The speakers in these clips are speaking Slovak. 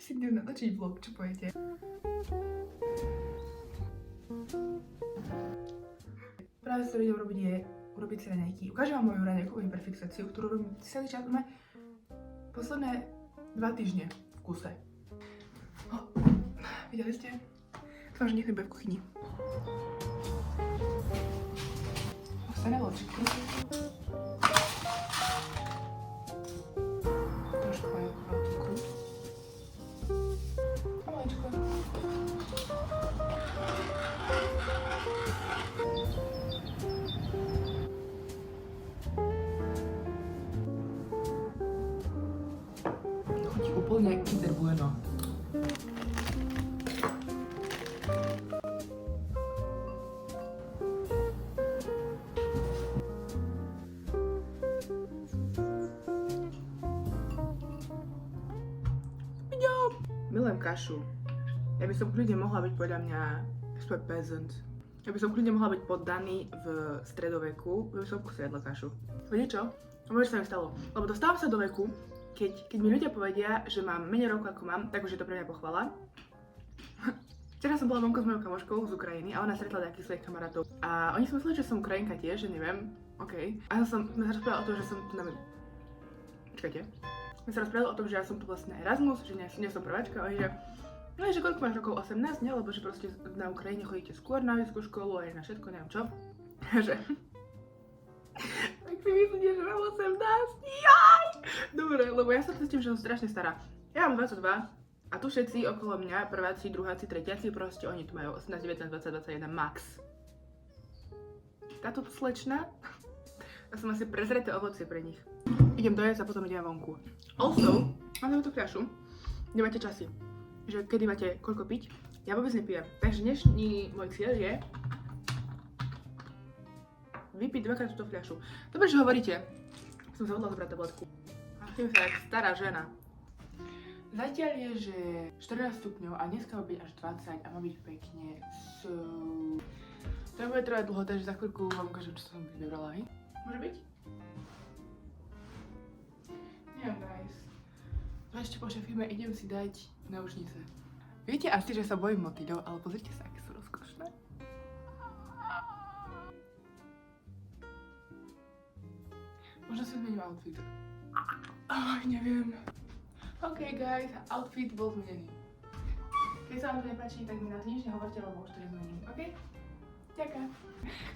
si idem natočiť vlog, čo poviete? Práve čo idem robiť je urobiť si raňajky. Ukážem vám moju raňajkovú hyperfixáciu, ktorú robím celý čas, posledné 2 týždne v kuse. Videli ste? Dúfam, že nikto nebude v kuchyni. Ostane ločiku. Trošku aj cukru. A maličko. Chutí úplne jak Kinder Bueno. Milujem kašu. Ja by som kľudne mohla byť podľa mňa peasant. Ja by som kľudne mohla byť poddaný v stredoveku, by som v kuse jedla kašu. Viete čo? Môže sa mi stalo. Lebo dostávam sa do veku, keď mi ľudia povedia, že mám menej rokov ako mám, tak už je to pre mňa pochvala. Včera som bola vonku s mojou kamoškou z Ukrajiny a ona stretla nejakých svojich kamarátov. A oni si mysleli, že som Ukrajinka tiež, že neviem. OK. A sme sa rozprávali o tom, že som tu na... Čakajte. My sa rozprávali o tom, že ja som tu vlastne Erasmus, že nie som prváčka, a oni že... No že koľko máš rokov? 18, nie? Lebo že proste na Ukrajine chodíte skôr na vysokú školu aj na všetko, neviem čo. Že... Tak si myslíte, že mám 18? Jaj! Dobre, lebo ja sa cítim, že som strašne stará. Ja mám 22 a tu všetci okolo mňa, prváci, druháci, tretiaci, proste oni tu majú 18, 19, 20, 21 max. Táto slečna, ja som asi prezreté ovocie pre nich. Idem dojesť a potom idem vonku. Also, mám tú fľašu, kde máte časy, že kedy máte koľko piť, ja vôbec nepijem. Takže dnešný môj cieľ je vypiť 2-krát túto fľašu. Dobre, že hovoríte. Som sa odla zobrať tabletku. A chcem sa jak stará žena. Zatiaľ je, že 14 stupňov a dneska má byť až 20 a má byť pekne. To nebude trvať dlho, takže za chvíľku vám ukážem, čo som vybrala, hej? Môže byť? Neviem, guys. Ešte po šefíme idem si dať náušnice. Viete asi, že sa bojím motýľov, ale pozrite sa, aké sú rozkošné. Možno si zmením outfit. Neviem. OK, guys, outfit bol zmenený. Keď sa vám to nepáči, tak mi na to nič nehovorte, lebo už to nezmením. OK? Ďakujem.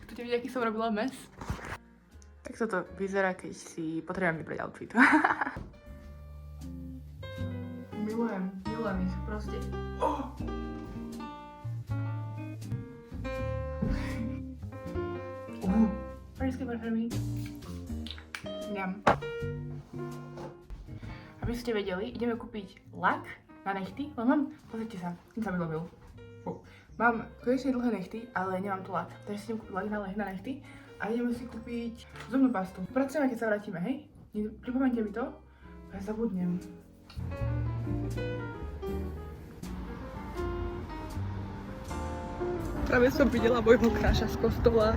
Chcete vidieť, aký som robila mes? Tak toto vyzerá, keď si potrebujem vybrať outfit. Milujem ich proste. Parížské parfémy. Ňam. Aby ste vedeli, ideme kúpiť lak na nechty, len mám, pozrite sa, ten sa mi ľúbil. Mám konečne dlhé nechty, ale nemám tu lak, takže si idem kúpiť lak na nechty a ideme si kúpiť zubnú pastu. Pracujeme, keď sa vrátime, hej? Pripomeňte mi to, ja zabudnem. Práve som videla môjho kráša z kostola.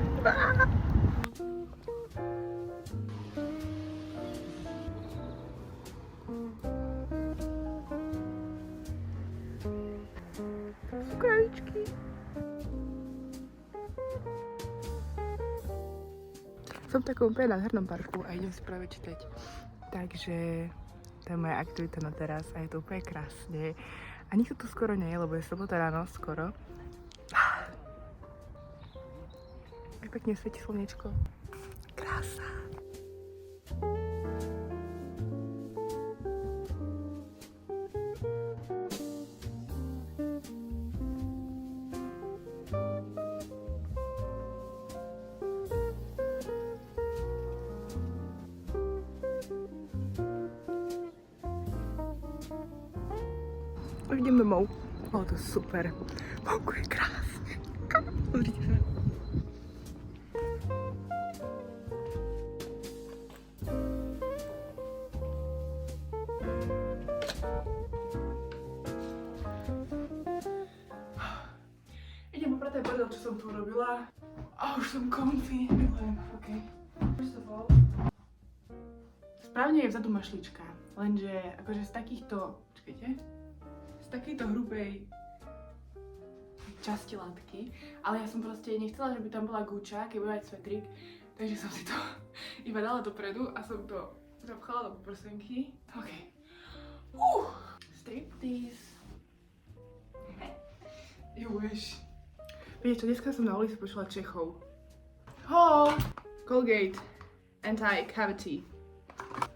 Sú kravičky. Som v takom úplne nádhernom parku a idem si práve čítať. Takže to je moja aktivita na teraz a je to úplne krásne. A nikto tu skoro nie je, lebo je sobota ráno skoro. Ak pekne svieti slnečko. Krása. Už idem domov. O, to super. Vonku je krásne. Pozrite sa. Idem popratať bordel, čo som tu urobila. A už som comfy. Milujem, okej. Správne je vzadu mašlička. Lenže akože z takýchto... Čakajte. takejto hrubej časti látky, ale ja som proste nechcela, že by tam bola guča, keď bude mať svetrik, takže som si to iba dala dopredu a som to zapchala do prsenky. OK. Striptease. You wish. Viete čo, dneska som na ulici počula Čechov. Colgate Anti-Cavity.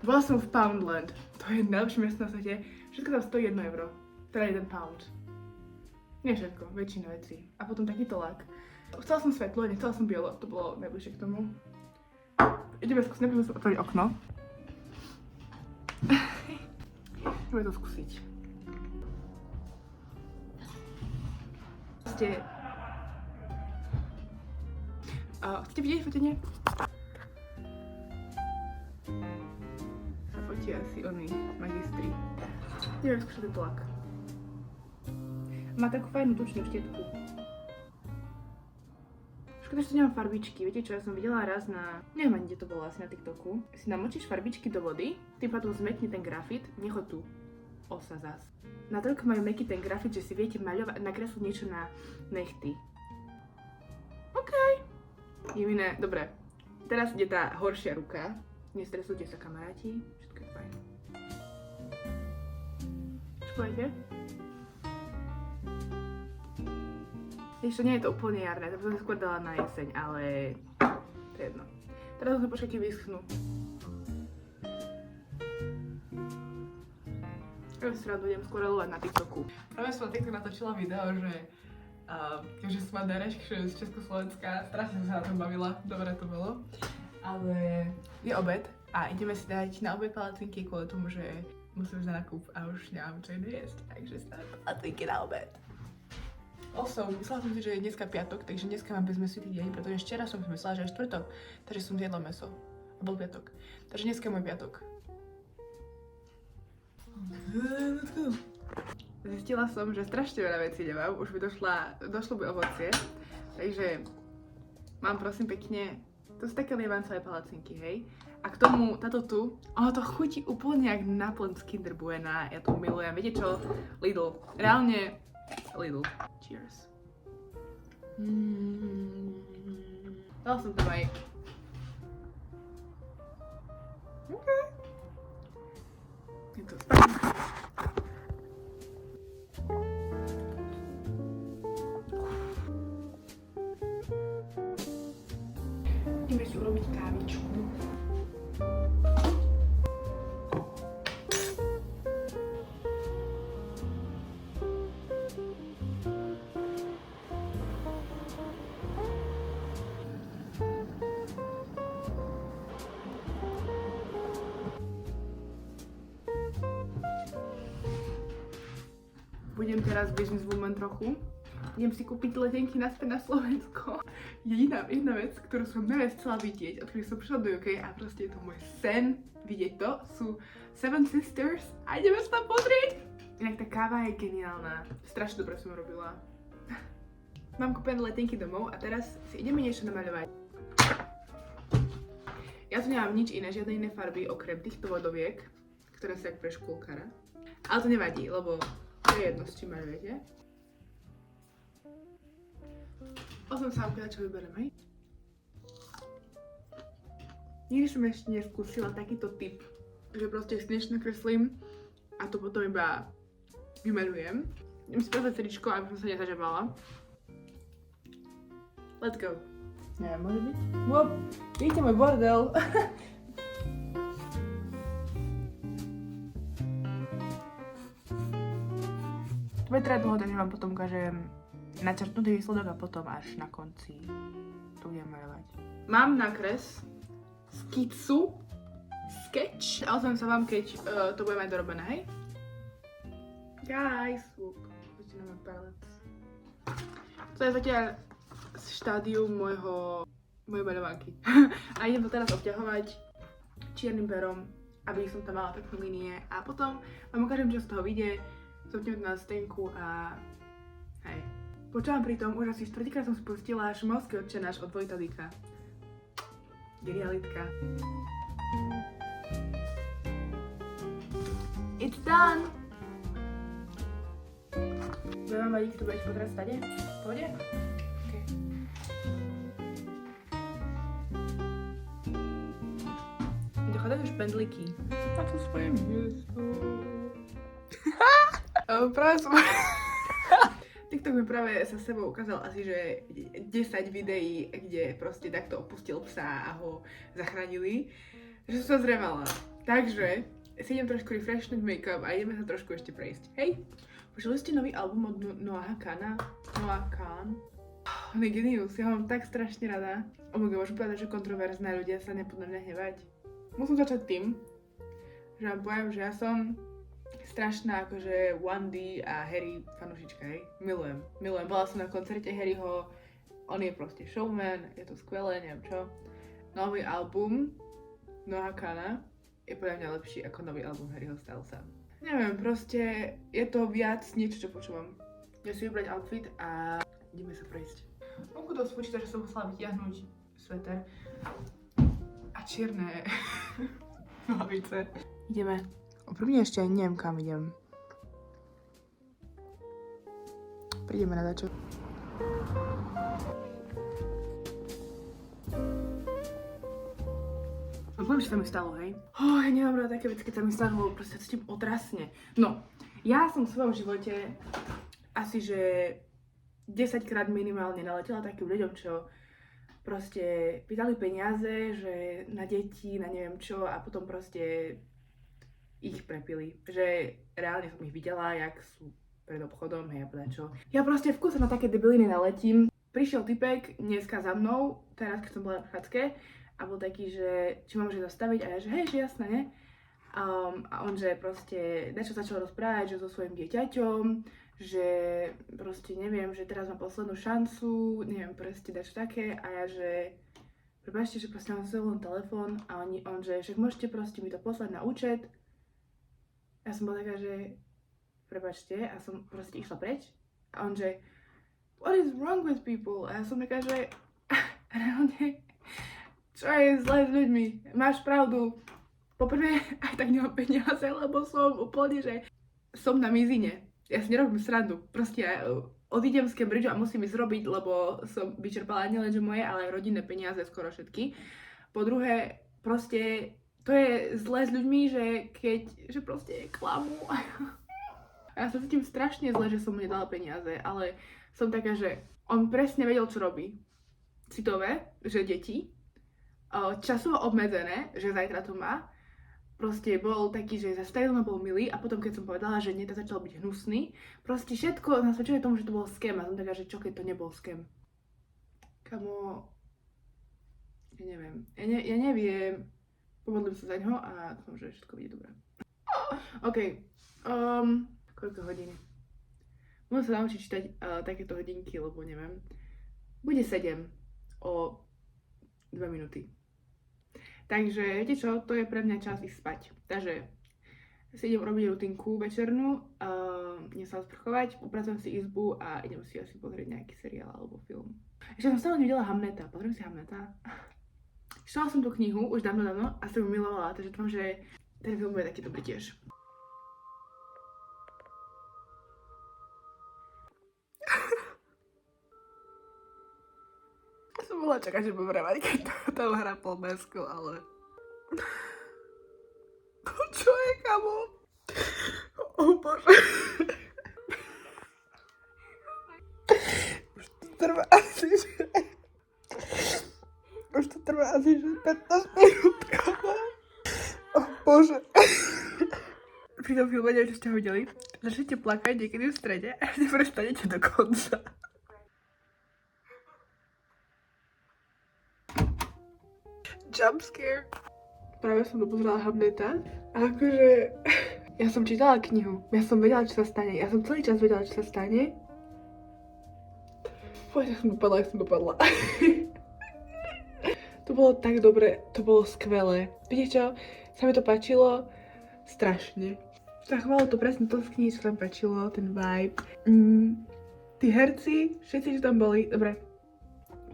Bola som v Poundland. To je najlepšie miesto na svete. Všetko tam stojí 1 euro. Teda 1 pound. Nie všetko, väčšina vecí. A potom takýto lak. Chcela som svetlo, nechcela som bielo, to bolo najbližšie k tomu. Ideme skúsiť, najprv musím otvoriť okno. Ideme to skúsiť. Chcete vidieť fotenie? Sa fotí asi oni, magistri. Ideme skúšať tento lak. Má takú fajnú tučnú štietku. Škoda, že tu nemám farbičky. Viete čo, ja som videla raz na... Neviem ani, kde to bolo, asi na TikToku. Si namočíš farbičky do vody, tým pádom zmetne ten grafit, necho tu. Osa zas. Natoľko majú mäkký ten grafit, že si viete maľovať, nakresliť niečo na nechty. OK. Jemine, dobre. Teraz ide tá horšia ruka. Nestresujte sa, kamaráti. Všetko je fajn. Čo poviete? Ešte nie je to úplne jarné, to by som si skôr dala na jeseň, ale to je jedno. Teraz musím počkať, keď vyschnú. Ja si rád budem skôr relovať na TikToku. Práve som na TikTok natočila video, že keďže som ma Derešk z Československa, strašne som sa na tom bavila, dobre to bolo. Ale je obed a ideme si dať na obed palacinky kvôli tomu, že musím ísť na nákup a už nemám čo iné jesť, takže si dáme palacinky na obed. Also, myslela som si, že je dneska piatok, takže dneska mám bezmesitý deň, pretože včera som si myslela, že je štvrtok, takže som zjedla mäso. A bol piatok. Takže dneska je môj piatok. Zistila som, že strašne veľa vecí nemám, už by došlo by ovocie, takže mám prosím pekne, to sú také lievancové palacinky, hej. A k tomu, táto tu, ono to chutí úplne jak naplň z Kinder Buena, ja to milujem, viete čo? Lidl, reálne Lidl. Cheers. Dala som tam aj. OK. Je to správne. Ideme si urobiť kávičku. Budem teraz businesswoman trochu. Idem si kúpiť letenky naspäť na Slovensko. Jedna vec, ktorú som najviac chcela vidieť, odkedy som prišla do UK a proste je to môj sen vidieť to, sú Seven Sisters a ideme sa tam pozrieť. Inak tá káva je geniálna. Strašne dobre som robila. Mám kúpené letenky domov a teraz si ideme niečo namaľovať. Ja tu nemám nič iné, žiadne iné farby okrem týchto vodoviek, ktoré sú jak pre škôlkara. Ale to nevadí, lebo to je jedno, s čím maľujete. Som sa vám čo vyberiem, hej? Nikdy som ešte neskúsila takýto typ, že proste si niečo nakreslím a to potom iba vymaľujem. Idem si pozrieť tričko, aby som sa nezažabala. Let's go. Neviem, môže byť? Wop, vidíte môj bordel. To bude teda dlho, takže vám potom ukážem načrtnutý výsledok a potom až na konci to budem maľovať. Mám nakres skicu, sketch, a ozvem sa vám, keď to bude mať dorobené, hej? Guys, poďte na môj palet. To je zatiaľ štádium mojej maľovánky. A idem to teraz obťahovať čiernym perom, aby som tam mala pekné línie a potom vám ukážem, čo z toho vyjde. Zopneme to na stenku a hej. Počúvam pri tom, už asi štvrtýkrát som spustila Šumovský otčenáš od Vojta Dika. Genialitka. It's done! Bude vám vadiť, kto budeš potrať stade? Pôjde? Okay. Dochádzajú špendlíky. A to svoje miesto. Práve som... TikTok mi práve sa sebou ukázal asi, že 10 videí, kde proste takto opustil psa a ho zachránili. Že som sa zrevala. Takže si idem trošku refreshnúť make-up a ideme sa trošku ešte prejsť. Hej! Počuli ste nový album od Noah Kahna? Noah Kahn? On je genius, ja mám tak strašne rada. Môžem povedať, že kontroverzné ľudia sa nepodľa mňa hnevať. Musím začať tým, že vám poviem, že ja som strašná akože 1D a Harry fanušička, hej. Milujem. Bola som na koncerte Harryho, on je proste showman, je to skvelé, neviem čo. Nový album Noah Kahna je podľa mňa lepší ako nový album Harryho Stylesa. Neviem, proste je to viac niečo, čo počúvam. Ja si vybrať outfit a ideme sa prejsť. Vonku to spočíta, že som musela vytiahnuť sveter a čierne nohavice. Ideme. Opravne ešte aj neviem, kam idem. Prídeme na dačo. Poviem, že sa mi stalo, hej? Ja nemám rada také veci, keď sa mi stalo, lebo proste cítim otrasne. No, ja som v svojom živote asi, že 10 krát minimálne naletela takým ľuďom, čo proste pýtali peniaze, že na deti, na neviem čo a potom proste ich prepili. Že reálne som ich videla, jak sú pred obchodom, hej, a povedať čo. Ja proste v kuse na také debiliny naletím. Prišiel typek dneska za mnou, teraz keď som bola na chádzke, a bol taký, že či mám že zastaviť a ja, že hej, že jasné, ne? A on, že proste dačo začal rozprávať, že so svojím dieťaťom, že proste neviem, že teraz má poslednú šancu, neviem, proste dačo také a ja, že prepáčte, že proste mám svoj len telefón a on, že však môžete proste mi to poslať na účet. Ja som bola taká, že prepáčte a som proste išla preč a on, že what is wrong with people? A ja som taká, že reálne čo je zlé s ľuďmi? Máš pravdu. Poprvé, aj tak nemám peniaze, lebo som úplne, že som na mizine. Ja si nerobím srandu. Proste odídem z Cambridgeu a musím ísť robiť, lebo som vyčerpala nielenže moje, ale aj rodinné peniaze, skoro všetky. Po druhé, proste to je zlé s ľuďmi, že proste klamú. A ja sa cítim strašne zle, že som mu nedala peniaze, ale som taká, že on presne vedel, čo robí. Citové, že deti, časovo obmedzené, že zajtra to má. Proste bol taký, že zastavil ma, bol milý a potom keď som povedala, že nie, tak začal byť hnusný. Proste všetko nasvedčuje tomu, že to bol scam a som taká, že čo keď to nebol scam. Kamo, ja neviem. Ja neviem. Pomodlím sa za ňo a dúfam, že všetko bude dobré. OK. Koľko hodín? Môžem sa naučiť čítať takéto hodinky, lebo neviem. Bude 7 o 2 minúty. Takže, viete čo, to je pre mňa čas ísť spať. Takže si idem robiť rutinku večernú, idem sa osprchovať, upracujem si izbu a idem si asi pozrieť nejaký seriál alebo film. Ešte som stále nevidela Hamleta, pozriem si Hamleta. Čítala som tú knihu už dávno a som ju milovala, takže dúfam, že ten film bude taký dobrý tiež. Som bola čakať, že budem revať, keď tam hrá polbesku, ale... Čo je, kamo? Bože. Už to trvá asi, že 15 minút, kamo. Bože. Pri tom filme, neviem, čo ste ho videli, začnete plakať niekedy v strede a neprestanete do konca. Jumpscare. Práve som dopozerala Hamleta a akože ja som čítala knihu, ja som vedela, čo sa stane, ja som celý čas vedela, čo sa stane. Poď, jak som dopadla. To bolo tak dobre, to bolo skvelé. Viete čo, sa mi to páčilo strašne. Zachovalo to presne to z knihy, čo sa mi páčilo, ten vibe. Tí herci, všetci, čo tam boli, dobre.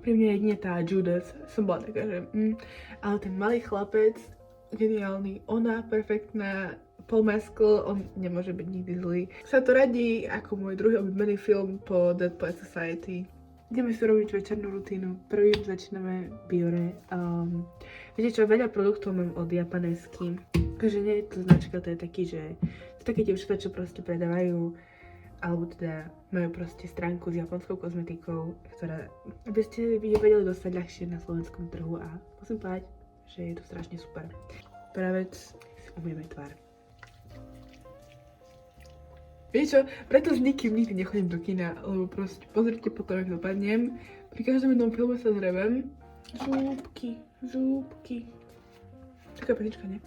Pri mne jedine tá Judas, som bola taká, že ale ten malý chlapec, geniálny, ona perfektná, Paul Mescal, on nemôže byť nikdy zlý. Sa to radí ako môj druhý obľúbený film po Dead Poets Society. Ideme si robiť večernú rutínu. Prvým začíname Biore. Viete čo, veľa produktov mám od Japanesky. Takže nie je to značka, to je taký, že to také dievčatá, čo proste predávajú, alebo teda majú proste stránku s japonskou kozmetikou, ktorá, aby ste vedeli dostať ľahšie na slovenskom trhu a musím povedať, že je to strašne super. Prvá vec, si umieme tvár. Vieš čo, preto s nikým nikdy nechodím do kina, lebo proste pozrite potom, jak dopadnem. Pri každom jednom filme sa zrebem. Zúbky. Taká pesnička, nie?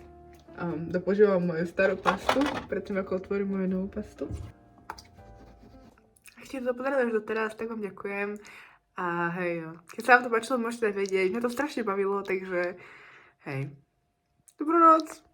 Používam moju starú pastu, predtým ako otvorím moju novú pastu. Ak ste to pozerali až doteraz, tak vám ďakujem. A hej, keď sa vám to páčilo, môžete dať vedieť. Mňa to strašne bavilo, takže hej. Dobrú noc!